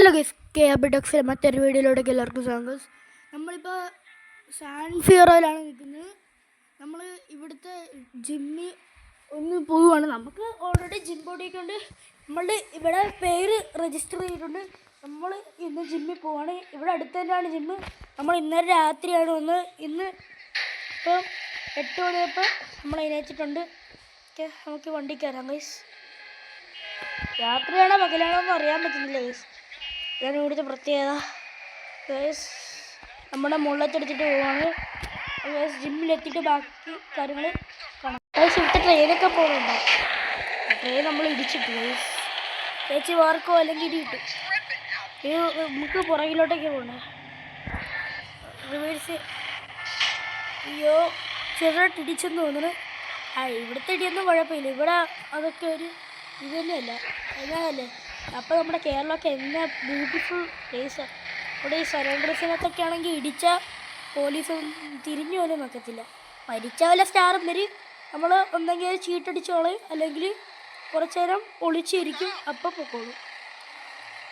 Hello guys, K അബിഡക്സിലെ മറ്റൊരു വീഡിയോയിലൂടെ എല്ലാവർക്കും സ്വാഗതം. നമ്മളിപ്പോൾ സാൻ ഫിയറോയിലാണ് നിൽക്കുന്നത്. നമ്മൾ ഇവിടുത്തെ ജിമ്മിൽ ഒന്ന് പോവുകയാണ്. നമുക്ക് ഓൾറെഡി ജിം ബോഡിയൊക്കെ ഉണ്ട്. നമ്മളുടെ ഇവിടെ പേര് രജിസ്റ്റർ ചെയ്തിട്ടുണ്ട്. നമ്മൾ ഇന്ന് ജിമ്മിൽ പോവുകയാണ്. ഇവിടെ അടുത്ത് തന്നെയാണ് ജിമ്മ്. നമ്മൾ ഇന്നലെ രാത്രിയാണ് വന്ന്. ഇന്ന് ഇപ്പോൾ 8 മണിയപ്പോൾ നമ്മൾ എഴുന്നേറ്റിട്ടുണ്ട്. ഓക്കെ, നമുക്ക് വണ്ടി കയറാം ഗൈസ്. രാത്രിയാണോ പകലാണോ എന്ന് അറിയാൻ പറ്റുന്നില്ല ഗൈസ്. ഇതാണ് ഇവിടുത്തെ പ്രത്യേകത ഗൈസ്. നമ്മുടെ മുള്ളത്തെടുത്തിട്ട് പോവാണ് ഗൈസ്. ജിമ്മിലെത്തിയിട്ട് ബാക്കി കാര്യങ്ങൾ കാണാം ഗൈസ്. ഇവിടുത്തെ ട്രെയിനൊക്കെ പോകുന്നുണ്ടോ? ട്രെയിൻ നമ്മൾ ഇടിച്ചിട്ടു ഗൈസ്. ചേച്ചി വാർക്കോ അല്ലെങ്കിൽ ഇടിയിട്ടു. നമുക്ക് പുറകിലോട്ടൊക്കെ പോകണ്ടേ. റിവേഴ്സ്. അയ്യോ, ചെറുതായിട്ട് ഇടിച്ചെന്ന് തോന്നുന്നു. ഇവിടുത്തെ ഇടിയൊന്നും കുഴപ്പമില്ല. ഇവിടെ അതൊക്കെ ഒരു ഇത് തന്നെയല്ല, എന്നാലല്ലേ. അപ്പോൾ നമ്മുടെ കേരളമൊക്കെ എന്നാ ബ്യൂട്ടിഫുൾ പ്ലേസാണ്. ഇവിടെ ഈ സറൗണ്ടേഴ്സിനകത്തൊക്കെ ആണെങ്കിൽ ഇടിച്ചാൽ പോലീസ് തിരിഞ്ഞു പോലും നോക്കത്തില്ല. മരിച്ച വല്ല സ്റ്റാറും വരും. നമ്മൾ ഒന്നെങ്കിൽ ചീട്ടടിച്ചോളയും, അല്ലെങ്കിൽ കുറച്ചു നേരം ഒളിച്ചിരിക്കും, അപ്പം പൊക്കോളും.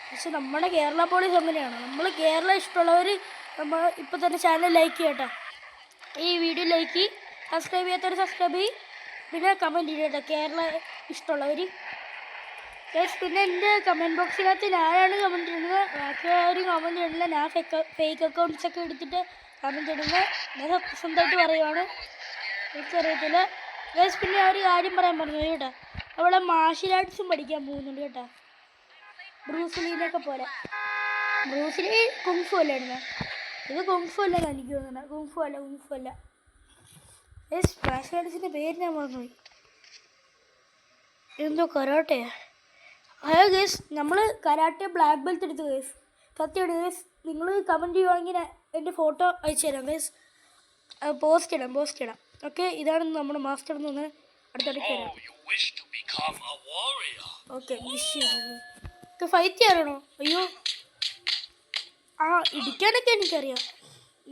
പക്ഷെ നമ്മുടെ കേരള പോലീസ് അങ്ങനെയാണ്. നമ്മൾ കേരളം ഇഷ്ടമുള്ളവർ നമ്മൾ ഇപ്പം തന്നെ ചാനൽ ലൈക്ക് ചെയ്യട്ടോ. ഈ വീഡിയോ ലൈക്ക് ചെയ്യും. സബ്സ്ക്രൈബ് ചെയ്യാത്തവർ സബ്സ്ക്രൈബ് ചെയ്യും. പിന്നെ കമൻറ്റ് ചെയ്യട്ടോ കേരള ഇഷ്ടമുള്ളവർ. പിന്നെ എൻ്റെ കമൻറ്റ് ബോക്സിനകത്ത് ഞാനാണ് കമൻറ്റ് ഇടുന്നത്. ബാക്കി ആരും കമൻറ്റ് ഇടുന്നില്ല. ഞാൻ ഫേക്ക് അക്കൗണ്ട്സൊക്കെ എടുത്തിട്ട് കമൻറ്റ് ഇടുന്നത്. ഞാൻ സത്യസന്ധമായിട്ട് പറയുവാണ്, എനിക്കറിയത്തില്ല ഗൈസ്. പിന്നെ ഒരു കാര്യം പറയാൻ പറഞ്ഞു കേട്ടോ. അവിടെ മാർഷ്യൽ ആർട്സും പഠിക്കാൻ പോകുന്നുണ്ട് കേട്ടോ. ബ്രൂസ്ലീനൊക്കെ പോലെ. ബ്രൂസ്ലി കുങ്ഫു അല്ലായിരുന്നു. ഇത് കുങ്ഫു അല്ലെന്ന് എനിക്ക് തോന്നുന്നത്. കുങ്ഫു അല്ല ഗൈസ്. മാർഷ്യൽ ആർട്സിൻ്റെ പേര് ഞാൻ മറന്നുപോയി. എന്തോ കരാട്ടയാ. ഹലോ ഗൈസ്, നമ്മൾ കരാട്ടെ ബ്ലാക്ക് ബെൽറ്റ് എടുത്തു ഗൈസ്. സത്യമാണ് ഗൈസ്. നിങ്ങൾ കമൻറ്റ് ചെയ്യുവാണെങ്കിൽ എൻ്റെ ഫോട്ടോ അയച്ചു തരാം ഗൈസ്. പോസ്റ്റ് ഇടാം. ഓക്കെ, ഇതാണ് നമ്മുടെ മാസ്റ്റർ എന്ന് തോന്നുന്നത്. അടുത്തടുത്ത് തരാം. ഓക്കെ, ഓക്കെ, ഫൈറ്റ് ചെയ്യാനാണോ? അയ്യോ, ഇടിക്കാനൊക്കെ എനിക്കറിയാം.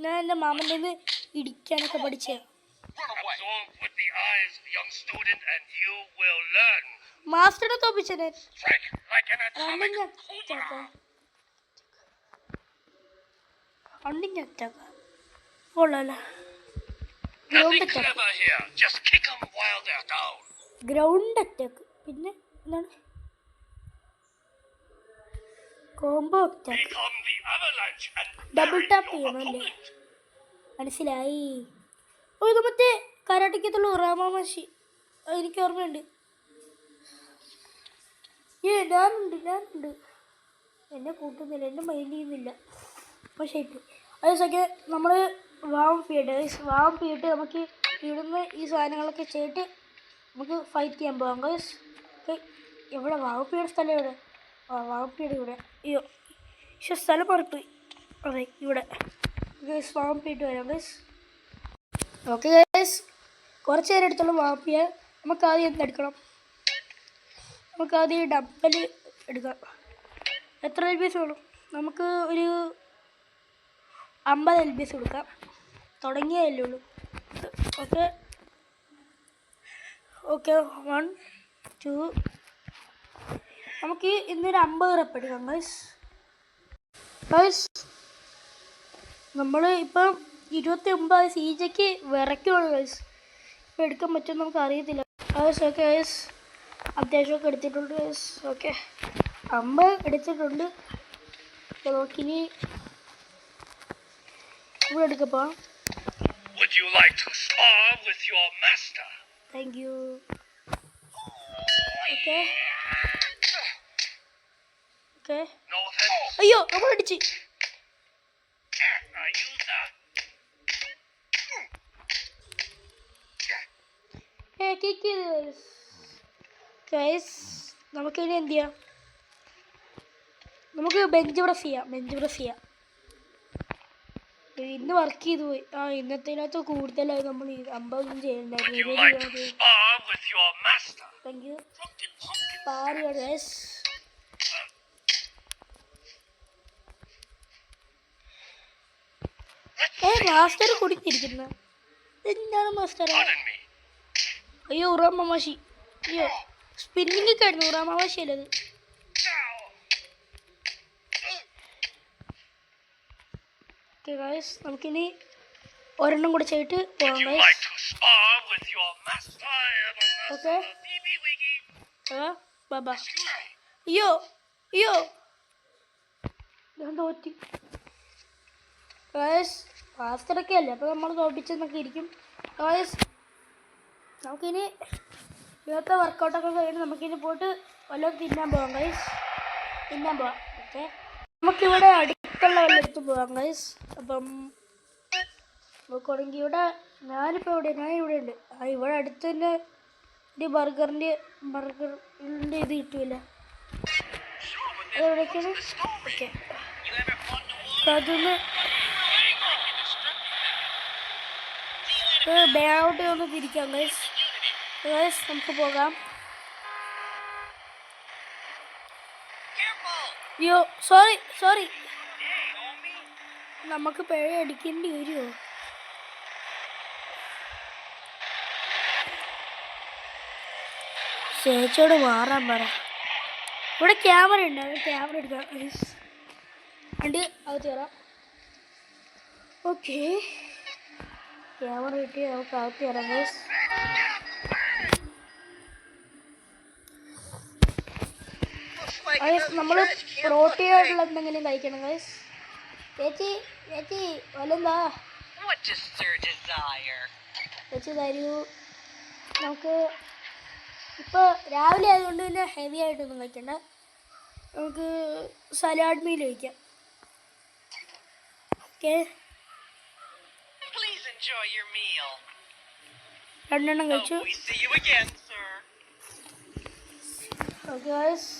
ഞാൻ എൻ്റെ മാമൻ്റെ നിന്ന് ഇടിക്കാനൊക്കെ പഠിച്ചതാണ്. മാസ്റ്ററിനെ തോപ്പിച്ചേ. Ground attack. പിന്നെ എന്താണ് കോംബോ അറ്റാക്ക്? ഡബിൾ ടാപ്പ് ചെയ്യണമല്ലേ? മനസ്സിലായി. ഓ, ഇത് മറ്റേ കരാട്ടയ്ക്കത്തുള്ളൂ റാമാമാഷി. എനിക്ക് ഓർമ്മയുണ്ട്. ഞാനുണ്ട്. എന്നെ കൂട്ടുന്നില്ല, എന്നെ മൈൻഡ് ചെയ്യുന്നില്ല. പക്ഷേ അതേസൊക്കെ നമ്മൾ വാം ചെയ്തിട്ട് നമുക്ക് ഇവിടുന്ന് ഈ സാധനങ്ങളൊക്കെ ചെയ്തിട്ട് നമുക്ക് ഫൈറ്റ് ചെയ്യാൻ പോകാം ഗൈസ്. എവിടെ വാവപ്പിയുടെ സ്ഥലം? എവിടെ? വാവപ്പിയുടെ ഇവിടെ. അയ്യോ, പക്ഷെ സ്ഥലം പുറത്ത്. അതെ, ഇവിടെ ഗൈസ്. വാവപ്പിയിട്ട് വരാം ഗൈസ്. ഓക്കെ ഗൈസ്, കുറച്ച് നേരം എടുത്തോളൂ വാവപ്പിയെ. നമുക്ക് ആദ്യം എന്തെടുക്കണം? നമുക്ക് ആദ്യം ഡബൽ എടുക്കാം. എത്ര LBS വേണം? നമുക്ക് ഒരു 50 LBS കൊടുക്കാം. തുടങ്ങിയതല്ലേ ഉള്ളൂ. ഓക്കെ 1 2. നമുക്ക് ഇന്നൊരു 50 റെപ്പ് എടുക്കാം ഗൈസ്. നമ്മൾ ഇപ്പം 29 CJക്ക് വിറയ്ക്കുവാണ് ഗൈസ്. ഇപ്പം എടുക്കാൻ പറ്റുമെന്ന് നമുക്ക് അറിയത്തില്ല ഗൈസ്. ഓക്കെ ഗൈസ്, അത്യാവശ്യമൊക്കെ എടുത്തിട്ടുണ്ട് ഗൈസ്. ഓക്കെ, 50 എടുത്തിട്ടുണ്ട്. നോക്കിനി ഇവിടെ എടുക്കപ്പോ. Thank you. ഓക്കെ, അയ്യോ, നമ്മൾ അടിച്ച്. ഗൈസ്, നമുക്കിനി എന്ത് ചെയ്യാം? നമുക്ക് ബെഞ്ച് പ്രസ് ചെയ്യാം. ഇന്ന് വർക്ക് ചെയ്തു പോയി. ഇന്നത്തേനകത്ത് കൂടുതലായി നമ്മൾ 50 ചെയ്യണ്ടായിരുന്നു. Thank you. ഗൈസ്, മാസ്റ്റർ കുടിച്ചിരിക്കുന്ന എന്താണ് മാസ്റ്റർ? അയ്യോ, ഉറാമാമാഷി. അയ്യോ, സ്പിന്നിങ് ഒക്കെ ആയിരുന്നു. ഉറാമാമാഷി അല്ലത്. ഓക്കെ ഗൈസ്, നമുക്കിനി ഒരെണ്ണം കൂടെ ചെയ്തിട്ട് പോകാം ഗൈസ്. ഓക്കെ ബാബാ. അയ്യോ അയ്യോ, ഞാൻ തോറ്റി ഗൈസ്. ഫാസ്റ്ററൊക്കെ അല്ലേ, അപ്പോൾ നമ്മൾ തോപ്പിച്ചെന്നൊക്കെ ഇരിക്കും ഗൈസ്. നമുക്കിനി ഇന്നത്തെ വർക്കൗട്ടൊക്കെ കഴിഞ്ഞ് നമുക്കിനി പോയിട്ട് വല്ലതും തിന്നാൻ പോകാം ഗൈസ്. തിന്നാൻ പോവാം. ഓക്കെ, നമുക്കിവിടെ അടുത്തുള്ള വല്ലയിടത്ത് പോകാം ഗൈസ്. അപ്പം നോക്കുകയാണെങ്കിൽ ഇവിടെ ഞാനിവിടെ ഉണ്ട്. ഇവിടെ അടുത്ത് തന്നെ ഒരു ബർഗറിൻ്റെ ഇത് കിട്ടില്ല. അതെവിടേക്കാണ്? ഓക്കെ, അതൊന്ന് ബാഗോട്ട് ഒന്ന് തിരിക്കാം ഗൈസ്. ഗൈസ് നമുക്ക് പോകാം. അയ്യോ സോറി, നമുക്ക് പിഴ അടിക്കേണ്ടി വരുമോ? ചേച്ചിയോട് മാറാൻ പറ. ഇവിടെ ക്യാമറ ഉണ്ട്, അത് ക്യാമറ എടുക്കാം ഉണ്ട്, അത് കയറാം. ഓക്കെ, ക്യാമറ കിട്ടി, നമുക്ക് അകത്ത് കയറാം ഗൈസ്. നമ്മൾ പ്രോട്ടീനായിട്ടുള്ള എന്തെങ്കിലും കഴിക്കണം ഗൈസ്. ചേച്ചി വല്ലെന്താ ചേച്ചി തരൂ. നമുക്ക് ഇപ്പോൾ രാവിലെ ആയതുകൊണ്ട് തന്നെ ഹെവി ആയിട്ടൊന്നും കഴിക്കണ്ട. നമുക്ക് സലാഡ് മീൽ കഴിക്കാം. ഓക്കെ, രണ്ടെണ്ണം കഴിച്ചു. ഓക്കെ ഗൈസ്,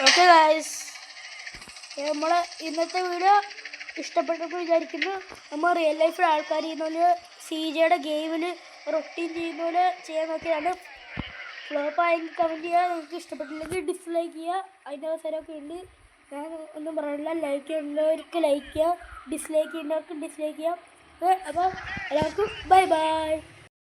ഓക്കെ ഗൈസ്, നമ്മൾ ഇന്നത്തെ വീഡിയോ ഇഷ്ടപ്പെട്ടെന്ന് വിചാരിക്കുന്നു. നമ്മൾ റിയൽ ലൈഫിൽ ആൾക്കാർ ചെയ്യുന്ന പോലെ CJയുടെ ഗെയിമിൽ റൊട്ടീൻ ചെയ്യുന്ന പോലെ ചെയ്യാൻ നോക്കിയാണ്. ഫ്ലോപ്പ് ആയെങ്കിൽ കമൻറ്റ് ചെയ്യുക, നിങ്ങൾക്ക് ഇഷ്ടപ്പെട്ടില്ലെങ്കിൽ ഡിസ്ലൈക്ക് ചെയ്യുക. അതിൻ്റെ അവസരമൊക്കെ ഉണ്ട്. ഞാൻ ഒന്നും പറയില്ല. ലൈക്ക് ചെയ്യുന്നവർക്ക് ലൈക്ക് ചെയ്യുക, ഡിസ്ലൈക്ക് ചെയ്യുന്നവർക്ക് ഡിസ്ലൈക്ക് ചെയ്യാം. അപ്പോൾ എല്ലാവർക്കും ബൈ.